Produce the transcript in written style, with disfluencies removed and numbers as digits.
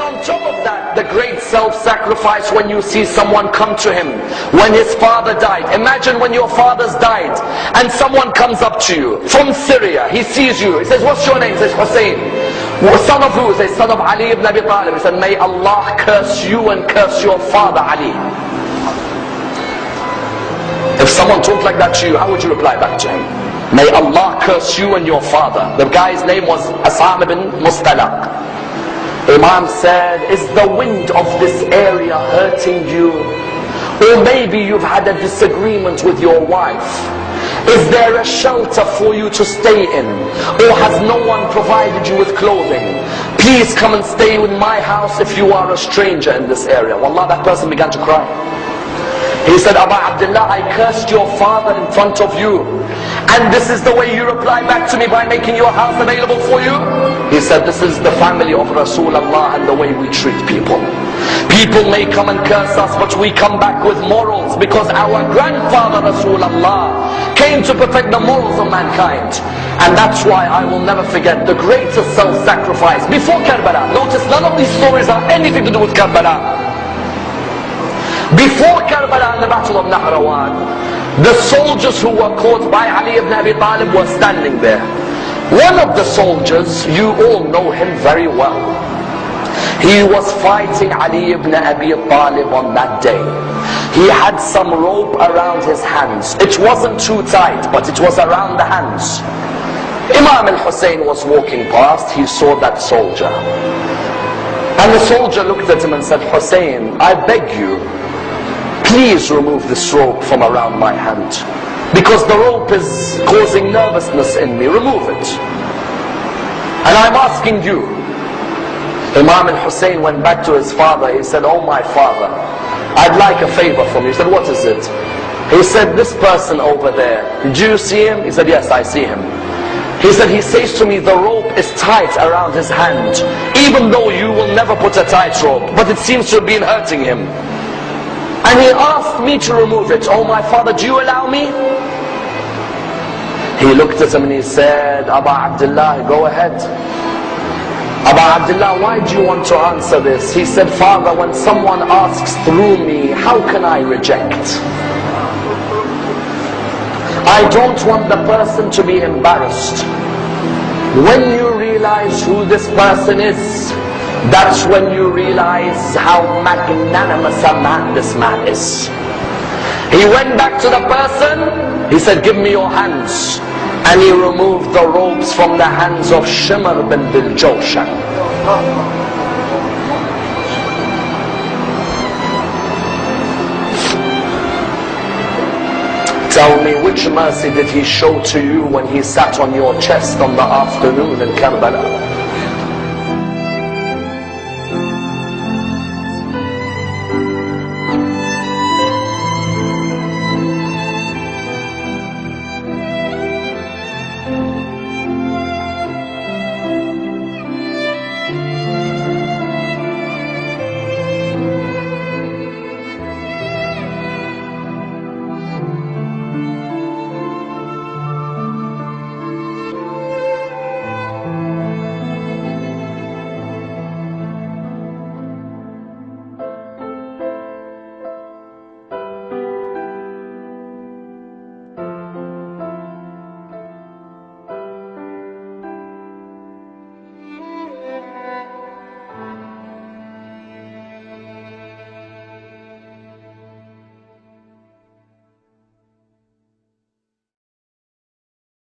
on top of that, the great self-sacrifice when you see someone come to him when his father died. Imagine when your father's died and someone comes up to you from Syria. He sees you. He says, what's your name? He says, Hussein. Son of who? He says, son of Ali ibn Abi Talib. He said, may Allah curse you and curse your father Ali. If someone talked like that to you, how would you reply back to him? May Allah curse you and your father. The guy's name was Asam ibn Mustalaq. Imam said, is the wind of this area hurting you? Or maybe you've had a disagreement with your wife. Is there a shelter for you to stay in? Or has no one provided you with clothing? Please come and stay in my house if you are a stranger in this area. Wallah, that person began to cry. He said, Aba Abdullah, I cursed your father in front of you. And this is the way you reply back to me by making your house available for you? He said, this is the family of Rasulullah and the way we treat people. People may come and curse us, but we come back with morals, because our grandfather Rasulullah came to perfect the morals of mankind. And that's why I will never forget the greatest self-sacrifice before Karbala. Notice none of these stories have anything to do with Karbala. Before Karbala and the battle of Nahrawan, the soldiers who were caught by Ali ibn Abi Talib were standing there. One of the soldiers, you all know him very well. He was fighting Ali ibn Abi Talib on that day. He had some rope around his hands. It wasn't too tight, but it was around the hands. Imam Hussein was walking past. He saw that soldier. And the soldier looked at him and said, Hussein, I beg you, please remove this rope from around my hand, because the rope is causing nervousness in me. Remove it. And I'm asking you. Imam al-Hussein went back to his father. He said, oh my father, I'd like a favor from you. He said, what is it? He said, this person over there, do you see him? He said, yes, I see him. He said, he says to me, the rope is tight around his hand, even though you will never put a tight rope, but it seems to have been hurting him. And he asked me to remove it. Oh my father, do you allow me? He looked at him and he said, Aba Abdullah, go ahead. Aba Abdullah, why do you want to answer this? He said, Father, when someone asks through me, how can I reject? I don't want the person to be embarrassed. When you realize who this person is, that's when you realize how magnanimous a man this man is. He went back to the person. He said, give me your hands. And he removed the ropes from the hands of Shimr bin Biljawshan. Tell me, which mercy did he show to you when he sat on your chest on the afternoon in Karbala?